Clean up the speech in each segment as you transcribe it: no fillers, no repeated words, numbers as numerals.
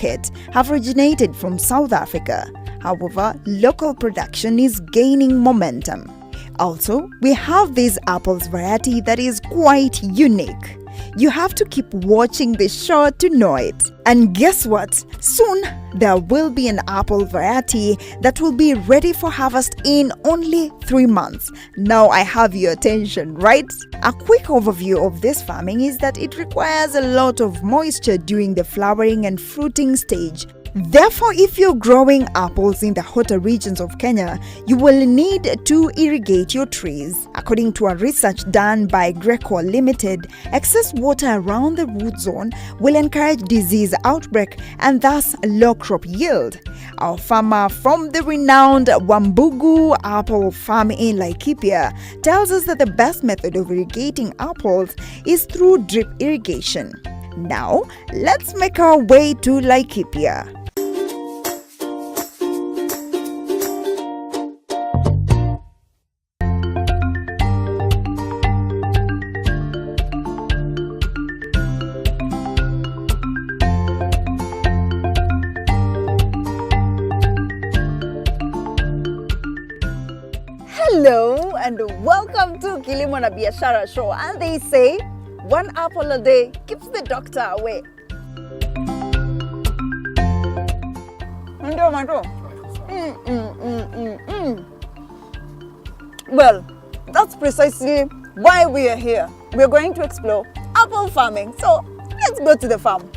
market have originated from South Africa. However, local production is gaining momentum. Also, we have this apples variety that is quite unique. You have to keep watching this show to know it. And guess what? Soon, there will be an apple variety that will be ready for harvest in only 3 months. Now I have your attention, right? A quick overview of this farming is that it requires a lot of moisture during the flowering and fruiting stage. Therefore, if you're growing apples in the hotter regions of Kenya, you will need to irrigate your trees. According to a research done by Greco Limited, excess water around the root zone will encourage disease outbreak and thus low crop yield. Our farmer from the renowned Wambugu apple farm in Laikipia tells us that the best method of irrigating apples is through drip irrigation. Now, let's make our way to Laikipia. Hello and welcome to Kilimo na Biashara Show. And they say, one apple a day keeps the doctor away. Well, that's precisely why we are here. We're going to explore apple farming. So let's go to the farm.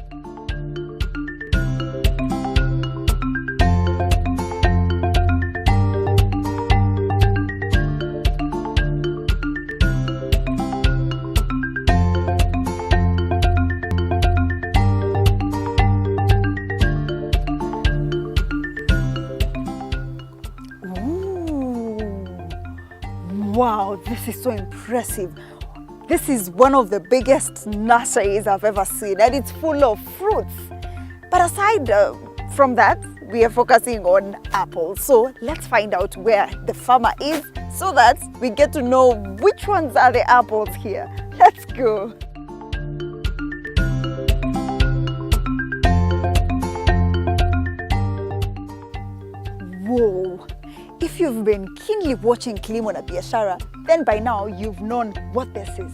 Wow, this is so impressive. This is one of the biggest nurseries I've ever seen, and it's full of fruits. But aside from that, we are focusing on apples. So let's find out where the farmer is so that we get to know which ones are the apples here. Let's go. Whoa. If you've been keenly watching Kilimo na Biashara, then by now you've known what this is.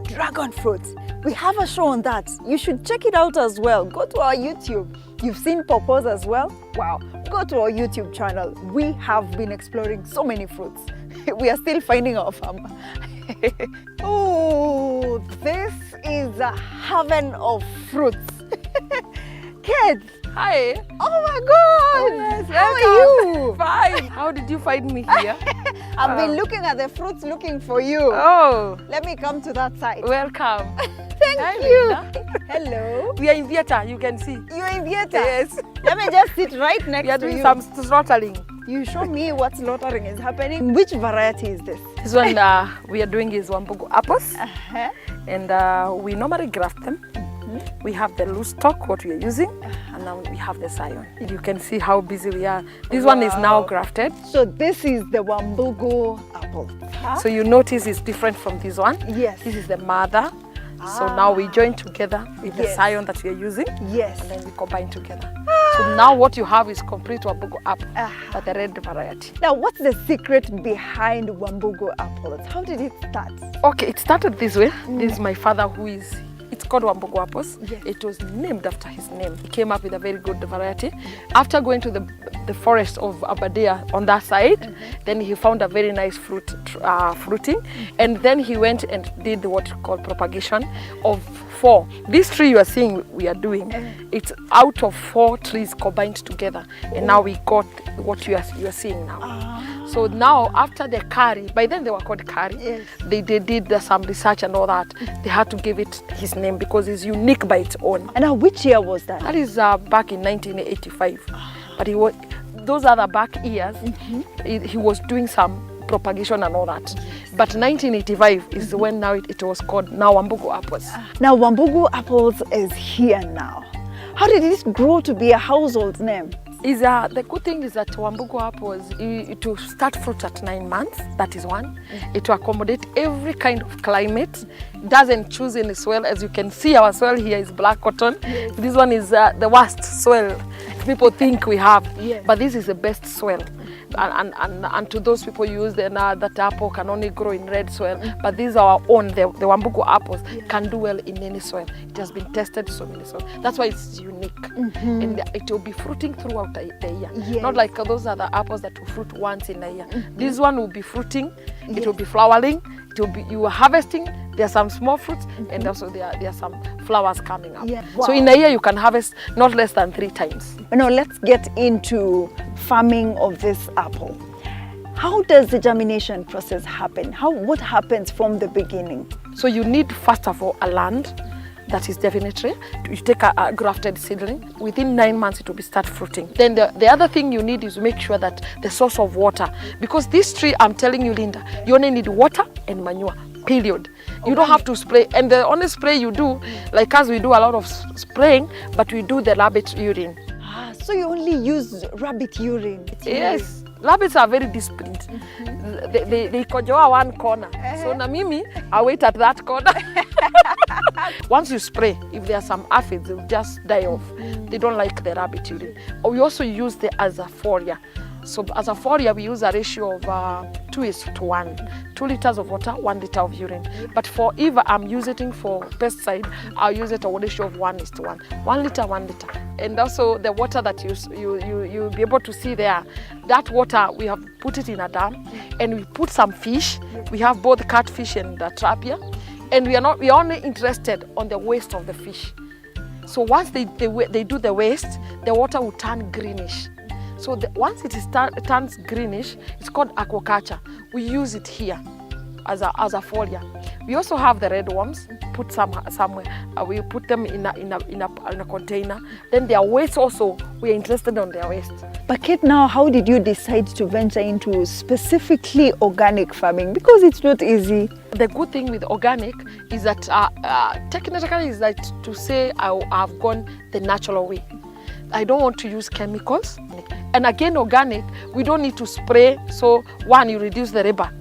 Dragon fruit. We have a show on that. You should check it out as well. Go to our YouTube. You've seen pawpaws as well? Wow. Go to our YouTube channel. We have been exploring so many fruits. We are still finding our farmer. Oh, this is a heaven of fruits. Kids. Hi. Oh my God! Oh, yes, how are you? Fine. How did you find me here? I've been looking at the fruits looking for you. Oh. Let me come to that side. Welcome. Thank Hi, you. Linda. Hello. We are in theatre, you can see. You're in theatre? Yes. Let me just sit right next We are to doing you. some slaughtering. You show me what slaughtering is happening. Which variety is this? This one we are doing is Wambugu apples. Uh-huh. And we normally graft them. We have the loose stock, what we are using, and now we have the scion. You can see how busy we are. This one is now grafted. So this is the Wambugu apple. Huh? So you notice it's different from this one. Yes. This is the mother. So now we join together with the scion that we are using. Yes. And then we combine together. So now what you have is complete Wambugu apple, but the red variety. Now what's the secret behind Wambugu apples? How did it start? Okay, it started this way. This is my father who is... It's called Wambugu apples. Yes. It was named after his name. He came up with a very good variety. After going to the forest of Abadia on that side, then he found a very nice fruiting. And then he went and did what you call propagation of 4. This tree you are seeing we are doing, it's out of 4 trees combined together. And now we got what you are seeing now. So now after the curry, by then they were called curry, Yes. they did some research and all that. They had to give it his name because it's unique by its own. And now which year was that? That is back in 1985. But he was, those other back years, he was doing some propagation and all that. But 1985 is when now it was called now Wambugu apples. Now Wambugu apples is here now. How did it grow to be a household name? Is the good thing is that Wambugu apples, it will start fruit at 9 months. That is one. It will accommodate every kind of climate. Doesn't choose any soil. As you can see, our soil here is black cotton. Yes. This one is the worst soil people think we have. Yes. But this is the best soil. And to those people use that apple can only grow in red soil, but these are our own. The Wambugu apples can do well in any soil. It has been tested so many soils. That's why it's unique, and it will be fruiting throughout the year. Yes. Not like those other apples that will fruit once in a year. This one will be fruiting. It will be flowering. It will be, you are harvesting. There are some small fruits, and also there are some flowers coming up. Yeah. Wow. So in a year you can harvest not less than 3 times. Now let's get into farming of this apple. How does the germination process happen? What happens from the beginning? So you need first of all a land that is definitely. You take a grafted seedling. Within 9 months it will start fruiting. Then the other thing you need is to make sure that the source of water, because this tree, I'm telling you, Linda, you only need water and manure. Period. You don't have to spray, and the only spray you do, like us, we do a lot of spraying, but we do the rabbit urine. So you only use rabbit urine? Yes. Rabbits are very disciplined. They kojoa one corner. So na mimi, I wait at that corner. Once you spray, if there are some aphids, they'll just die off. They don't like the rabbit urine. Or we also use the azaforia. So as a foliar, we use a ratio of 2:1. 2 liters of water, 1 liter of urine. But for if I'm using it for pesticide, I'll use it a ratio of 1:1. 1 liter, 1 liter. And also the water that you'll be able to see there, that water, we have put it in a dam, and we put some fish. We have both catfish and tilapia. And we are only interested on the waste of the fish. So once they do the waste, the water will turn greenish. So once it turns greenish, it's called aquaculture. We use it here as a foliar. We also have the red worms. Put somewhere. We put them in a container. Then their waste also, we are interested on their waste. But Cate, now how did you decide to venture into specifically organic farming? Because it's not easy. The good thing with organic is that technically is that to say I've gone the natural way. I don't want to use chemicals. And again, organic, we don't need to spray. So one, you reduce the labor.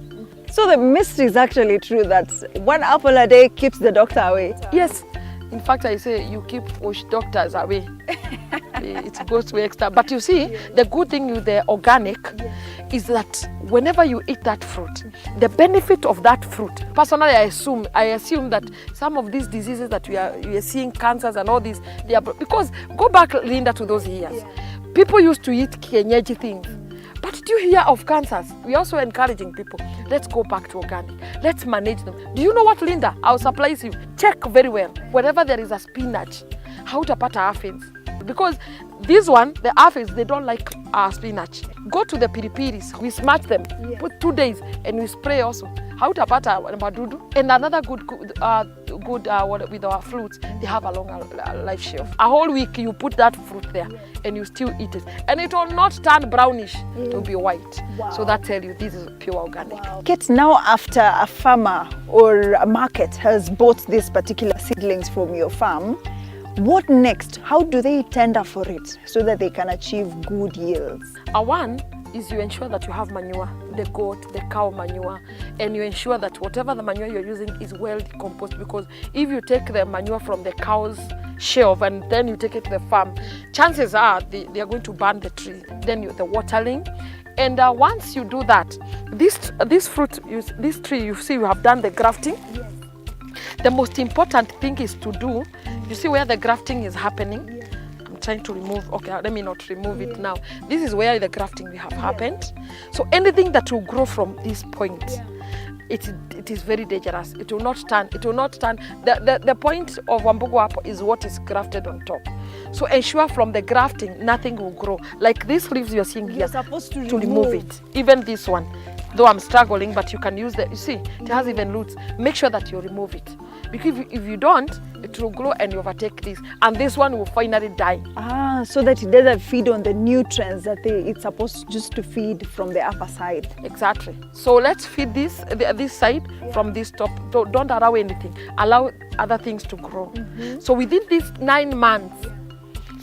So the mystery is actually true that 1 apple a day keeps the doctor away. Yes. In fact, I say you keep witch doctors away. It goes to extra. But you see, the good thing with the organic is that whenever you eat that fruit, the benefit of that fruit, personally I assume that some of these diseases that we are seeing, cancers and all these, they are because go back, Linda, to those years. People used to eat kienyeji things. But do you hear of cancers? We're also encouraging people, let's go back to organic. Let's manage them. Do you know what, Linda? I'll surprise you. Check very well. Wherever there is a spinach, how to put aphids. Because this one, the aphids, they don't like spinach. Go to the piripiris, we smash them, put 2 days, and we spray also. How to put madudu. And another good with our fruits, they have a longer life shelf. A whole week you put that fruit there, and you still eat it. And it will not turn brownish, it will be white. Wow. So that tells you this is pure organic. Wow. Cate, now after a farmer or a market has bought these particular seedlings from your farm, what next? How do they tender for it so that they can achieve good yields? One is you ensure that you have manure, the goat, the cow manure, and you ensure that whatever the manure you're using is well decomposed, because if you take the manure from the cow's shelf and then you take it to the farm, chances are they are going to burn the tree. Then the watering. And once you do that, this fruit, this tree, you see you have done the grafting. Yes. The most important thing is to do, you see where the grafting is happening? Yeah. I'm trying to remove, okay, let me not remove it now. This is where the grafting will have happened. So anything that will grow from this point, it is very dangerous. It will not stand. The point of Wambugu apple is what is grafted on top. So ensure from the grafting, nothing will grow. Like these leaves you're seeing here, you're supposed to remove it. Even this one. Though I'm struggling, but you can use you see, it has even roots. Make sure that you remove it. Because if you don't, it will grow and you overtake this. And this one will finally die. So that it doesn't feed on the nutrients that it's supposed just to feed from the upper side. Exactly. So let's feed this side from this top. Don't allow anything. Allow other things to grow. So within these 9 months,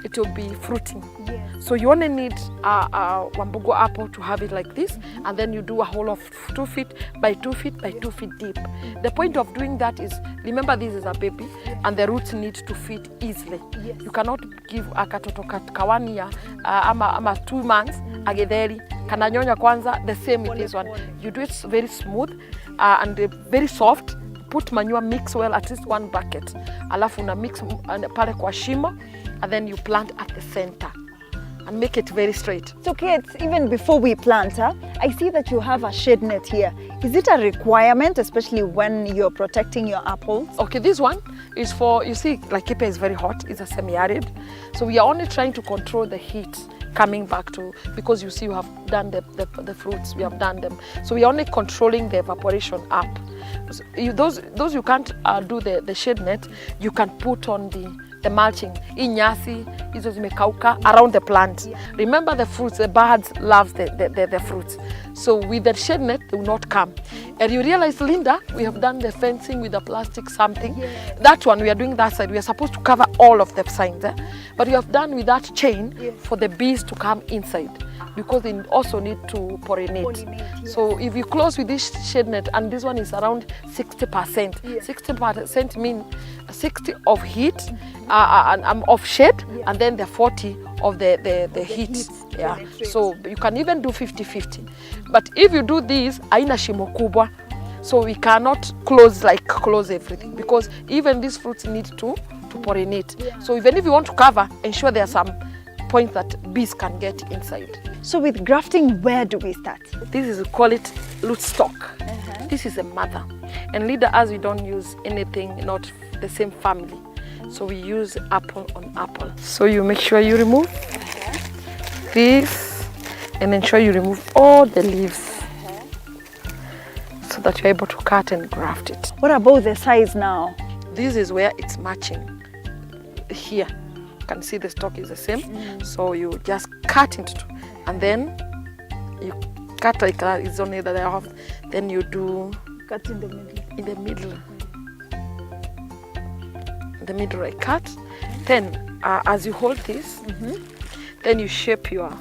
it will be fruiting. Yes. So you only need a Wambugu apple to have it like this, and then you do a hole of 2 feet by 2 feet by 2 feet deep. The point of doing that is, remember this is a baby, and the roots need to fit easily. Yes. You cannot give a katoto ka 1 year ama 2 months agetheri kananyonya kwanza, the same with this one. You do it very smooth and very soft. Put manure, mix well, at least 1 bucket. Alafu una mix pale kwa shimo, and then you plant at the center and make it very straight. So Kate, even before we plant, I see that you have a shade net here. Is it a requirement, especially when you're protecting your apples? Okay, this one is for, you see, Laikipia is very hot, it's a semi-arid. So we are only trying to control the heat coming back to, because you see you have done the fruits, we have done them. So we are only controlling the evaporation up. So those you can't do the shade net, you can put on the mulching. Inyasi, hizo zimekauka around the plant. Yeah. Remember the fruits, the birds love the fruits. So with the shade net, they will not come. And you realize, Linda, we have done the fencing with the plastic something. Yeah. That one, we are doing that side. We are supposed to cover all of the signs. But we have done with that chain for the bees to come inside, because they also need to pollinate. Yes. So if you close with this shade net, and this one is around 60%. Yes. 60% means 60 of heat, of shade, and then the 40 of the heat. Yeah. So you can even do 50-50. But if you do this, aina shimo kubwa, so we cannot close everything, because even these fruits need to pollinate. Yeah. So even if you want to cover, ensure there are some points that bees can get inside. So with grafting, where do we start? This is, we call it root stock. This is a mother. And Leader, as we don't use anything not the same family, so we use apple on apple. So you make sure you remove this, and ensure you remove all the leaves, so that you're able to cut and graft it. What about the size now? This is where it's matching. Here, you can see the stalk is the same. So you just cut into two, and then you cut like that. It's only that I have. Then you do cut in the middle. In the middle. In the middle, I cut. Then, as you hold this, then you shape your.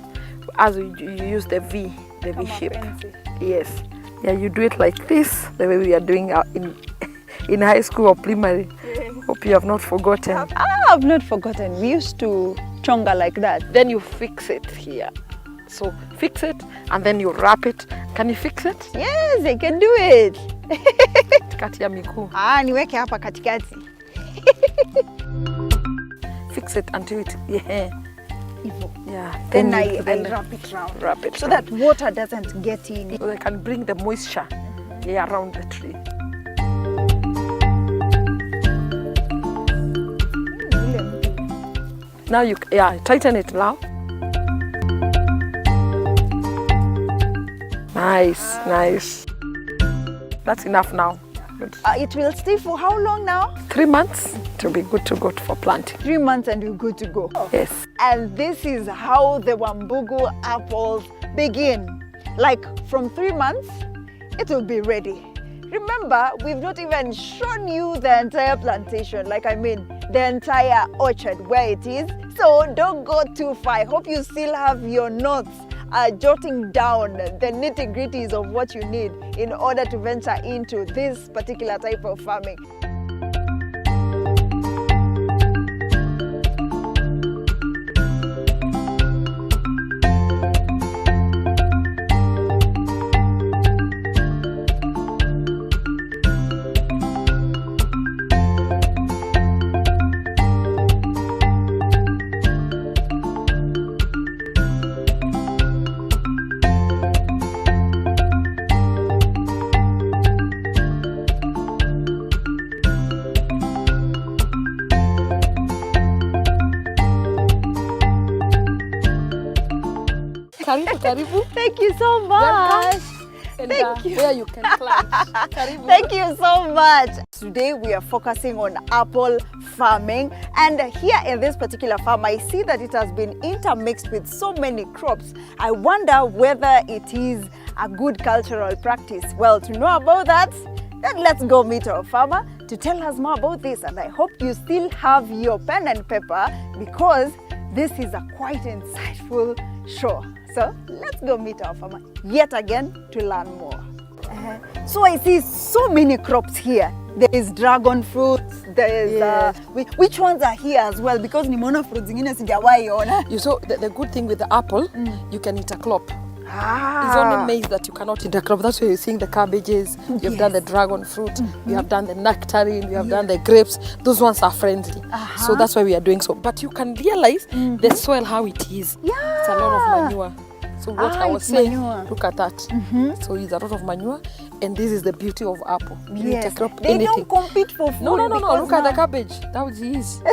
As you use the V shape. Fancy. Yes. Yeah, you do it like this, the way we are doing in high school or primary. Hope you have not forgotten. I've not forgotten. We used to chonga like that. Then you fix it here. So fix it, and then you wrap it. Can you fix it? Yes, I can do it. Kati ya miguu. Niweke hapa katikati. Fix it until it, yeah. Then I wrap it round. Wrap it so round. that water doesn't get in. So they can bring the moisture around the tree. Now you tighten it now. Nice. That's enough now. Good. It will stay for how long now? 3 months to be good to go for planting. 3 months and we're good to go. Yes. And this is how the Wambugu apples begin. Like from 3 months, it will be ready. Remember, we've not even shown you the entire plantation, the entire orchard where it is. So don't go too far. I hope you still have your notes jotting down the nitty-gritties of what you need in order to venture into this particular type of farming. Karibu. Thank you so much. And, Thank you. Where you can plant. Karibu. Thank you so much. Today we are focusing on apple farming, and here in this particular farm I see that it has been intermixed with so many crops. I wonder whether it is a good cultural practice. Well, to know about that, then let's go meet our farmer to tell us more about this, and I hope you still have your pen and paper because this is a quite insightful show. So let's go meet our farmer yet again to learn more. So I see so many crops here. There is dragon fruits, there is which ones are here as well? Because nimeona fruits zingine sijawahi ona. You saw the good thing with the apple, you can intercrop. It's only maize that you cannot intercrop. That's why you're seeing the cabbages, you've done the dragon fruit, you have done the nectarine, you have done the grapes. Those ones are friendly. So that's why we are doing so. But you can realize the soil, how it is. It's a lot of manure. So what I was saying, look at that. So it's a lot of manure, and this is the beauty of apple. You intercrop they anything. don't compete for food. No. Look at the cabbage. That was easy.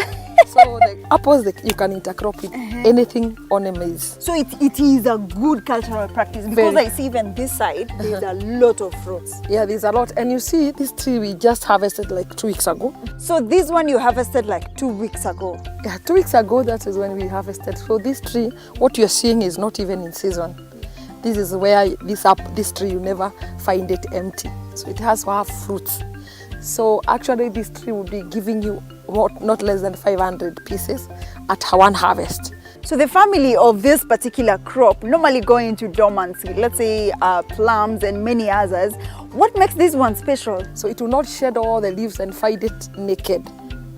So the apples, you can intercrop with anything on a maize. So it is a good cultural practice because I see even this side there's a lot of fruits. Yeah, there's a lot. And you see this tree we just harvested like 2 weeks ago. So this one you harvested like 2 weeks ago. Yeah, 2 weeks ago, that is when we harvested. So this tree, what you're seeing is not even in season. This is where this tree, you never find it empty. So it has to have fruits. So actually this tree will be giving you not less than 500 pieces at one harvest. So the family of this particular crop normally go into dormancy, let's say plums and many others. What makes this one special? So it will not shed all the leaves and find it naked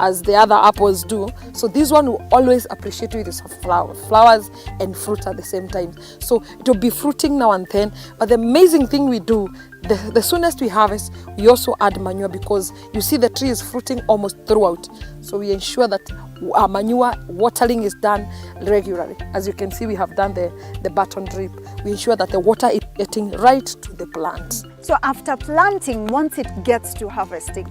as the other apples do. So this one will always appreciate with its flowers and fruit at the same time. So it will be fruiting now and then. But the amazing thing we do, the soonest we harvest, we also add manure because you see the tree is fruiting almost throughout. So we ensure that our manure watering is done regularly. As you can see, we have done the button drip. We ensure that the water is getting right to the plant. So after planting, once it gets to harvesting,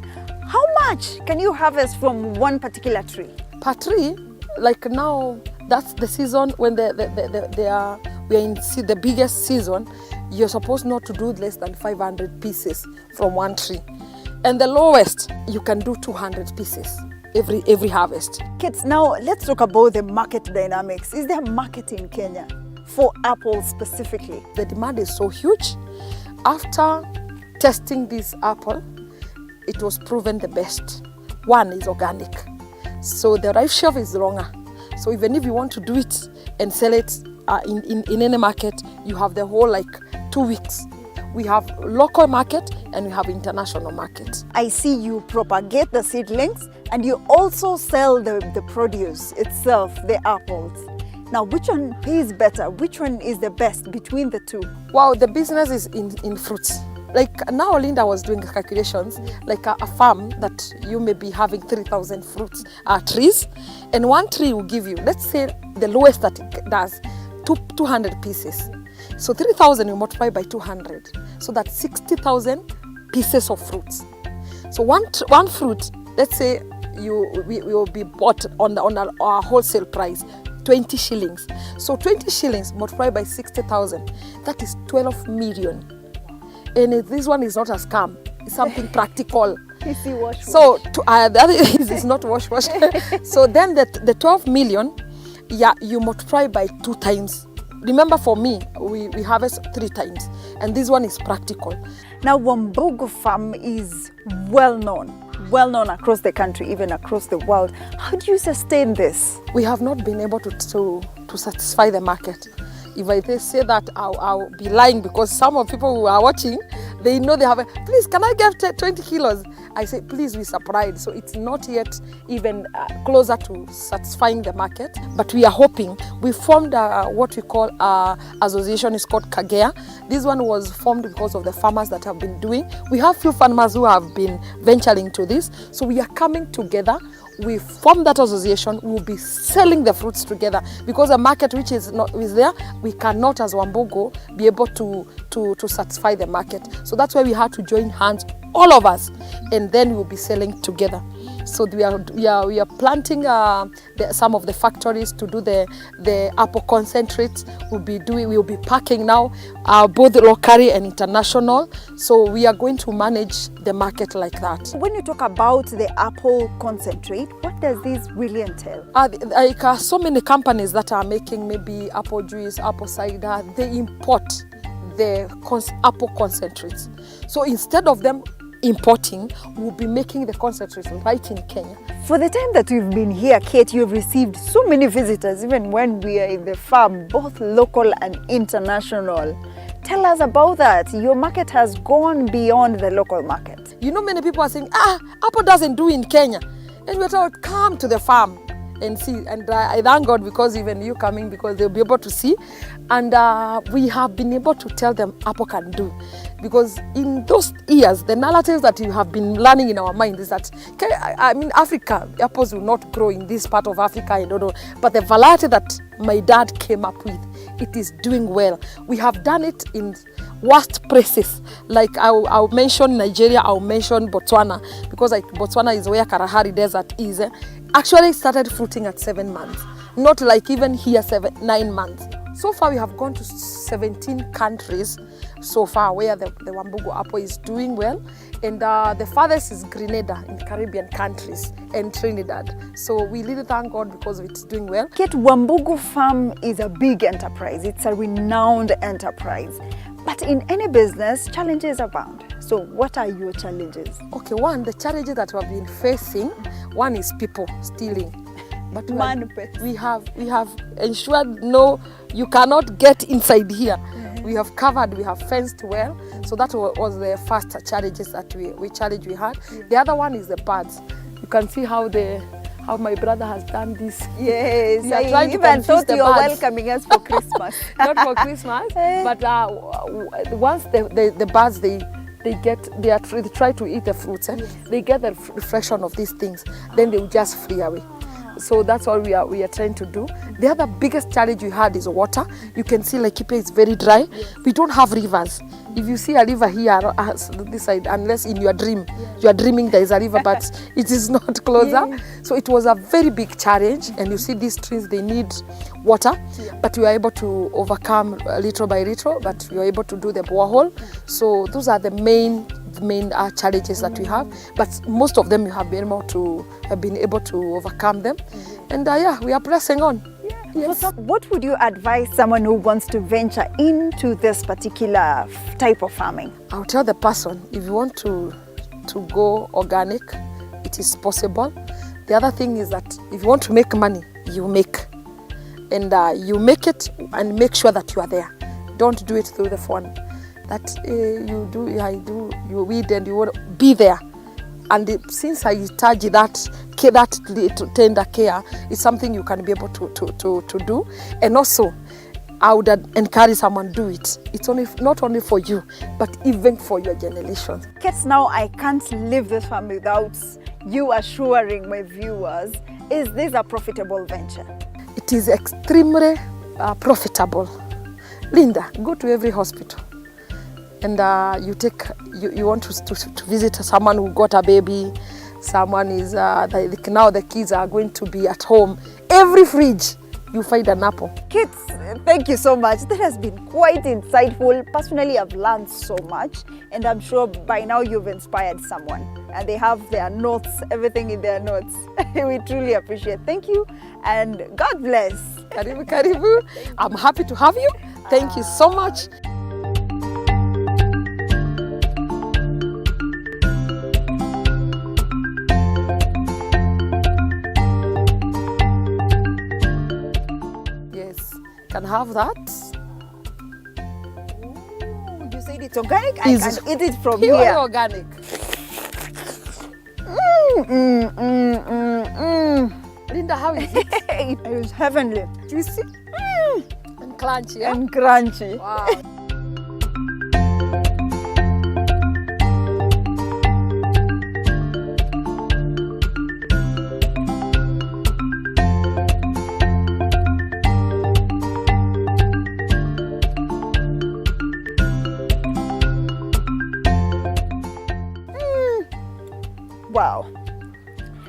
how much can you harvest from one particular tree? Per tree, like now, that's the season when we are in the biggest season. You're supposed not to do less than 500 pieces from one tree. And the lowest, you can do 200 pieces every harvest. Kids, now let's talk about the market dynamics. Is there a market in Kenya for apples specifically? The demand is so huge. After testing this apple, it was proven the best. One is organic. So the life shelf is longer. So even if you want to do it and sell it in any market, you have the whole like 2 weeks. We have local market and we have international market. I see you propagate the seedlings and you also sell the produce itself, the apples. Now, which one is better? Which one is the best between the two? Wow, the business is in fruits. Like now Linda was doing calculations, like a farm that you may be having 3,000 fruits trees, and one tree will give you, let's say the lowest that it does, 200 pieces. So 3,000 you multiply by 200, so that's 60,000 pieces of fruits. So one fruit, let's say we will be bought on our wholesale price, 20 shillings. So 20 shillings multiplied by 60,000, that is 12 million. And this one is not a scam, it's something practical. Wash. So the other is not wash. So then the 12 million, you multiply by 2 times. Remember, for me, we harvest 3 times, and this one is practical. Now, Wambugu farm is well known across the country, even across the world. How do you sustain this? We have not been able to satisfy the market. If I say that, I'll be lying, because some of people who are watching, they know they have please, can I get 20 kilos? I say, please, we supplied. So it's not yet even closer to satisfying the market, but we are hoping. We formed what we call association, is called Kagea. This one was formed because of the farmers that have been doing. We have few farmers who have been venturing to this. So we are coming together. We form that association. We will be selling the fruits together, because a market which is there, we cannot as Wambugu be able to satisfy the market. So that's why we had to join hands, all of us, and then we will be selling together. So we are planting some of the factories to do the apple concentrates. We will be packing now, both locally and international. So we are going to manage the market like that. When you talk about the apple concentrate, what does this really entail? So many companies that are making maybe apple juice, apple cider, they import the apple concentrates. So instead of them importing, we'll be making the concentrates right in Kenya. For the time that we've been here, Kate, you've received so many visitors, even when we are in the farm, both local and international. Tell us about that. Your market has gone beyond the local market. You know, many people are saying, apple doesn't do in Kenya. And we're told, come to the farm and see. And I thank God because even you coming, because they'll be able to see. And we have been able to tell them apple can do. Because in those years, the narratives that you have been learning in our mind is that, I mean, Africa, apples will not grow in this part of Africa, I don't know. But the variety that my dad came up with, it is doing well. We have done it in worst places. Like I'll mention Nigeria, I'll mention Botswana, because like Botswana is where Kalahari Desert is. Actually started fruiting at 7 months. Not like even here 9 months. So far we have gone to 17 countries so far where the Wambugu apple is doing well. And the farthest is Grenada in Caribbean countries and Trinidad. So we really thank God because it's doing well. Cate Wambugu farm is a big enterprise. It's a renowned enterprise. But in any business, challenges abound. So what are your challenges? Okay, one, the challenges that we have been facing, one is people stealing. But we have ensured no, you cannot get inside here. We have covered, we have fenced well. So that was the first challenges that we had. The other one is the birds. You can see how my brother has done this. Yes, I even thought you were welcoming us for Christmas. Not for Christmas, but once the birds they try to eat the fruits, they get the reflection of these things, then they will just flee away. So that's what we are trying to do. The other biggest challenge we had is water. You can see Laikipia is very dry. We don't have rivers. If you see a river here, this side, unless in your dream, you are dreaming there is a river, but it is not closer. So it was a very big challenge. And you see these trees, they need water, but we are able to overcome little by little, but we are able to do the borehole. So those are the main challenges that we have, but most of them we have been able to overcome them. And we are pressing on. Yes. What would you advise someone who wants to venture into this particular type of farming? I'll tell the person, if you want to go organic, it is possible. The other thing is that if you want to make money, you make. And you make it and make sure that you are there. Don't do it through the phone. That you weed and you want to be there. And since I charge that tender care, it's something you can be able to do. And also, I would encourage someone to do it. It's not only for you, but even for your generation. Kate, now I can't leave this farm without you assuring my viewers, is this a profitable venture? It is extremely profitable. Linda, go to every hospital. And you want to visit someone who got a baby, someone is, now the kids are going to be at home. Every fridge, you find an apple. Kids, thank you so much. That has been quite insightful. Personally, I've learned so much, and I'm sure by now you've inspired someone. And they have their notes, everything in their notes. We truly appreciate. Thank you, and God bless. Karibu, karibu. I'm happy to have you. Thank you so much. Can have that. Ooh, you said it's organic? I can eat it from pure here. Organic. Linda, how is it? It is heavenly. Juicy and crunchy. Yeah? And crunchy. Wow. Wow.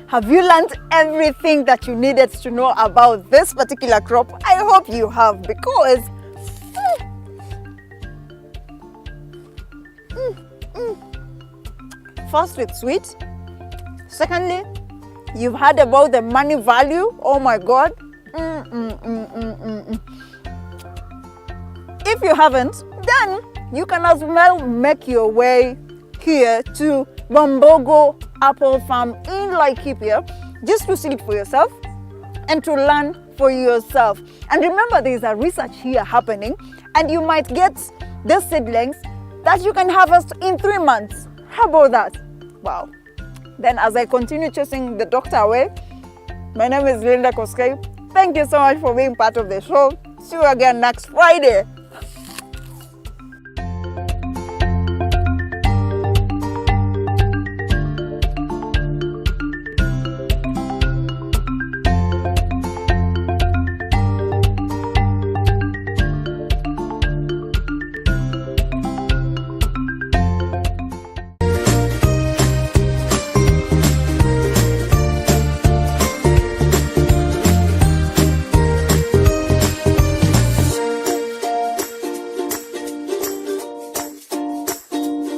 Have you learned everything that you needed to know about this particular crop? I hope you have, because first, it's sweet. Secondly, you've heard about the money value. Oh my God. If you haven't, then you can as well make your way here to Wambugu apple farm in Laikipia just to see it for yourself and to learn for yourself. And remember, there is a research here happening, and you might get the seedlings that you can harvest in 3 months. How about that? Wow. Then as I continue chasing the doctor away, my name is Linda Koskei. Thank you so much for being part of the show. See you again next Friday.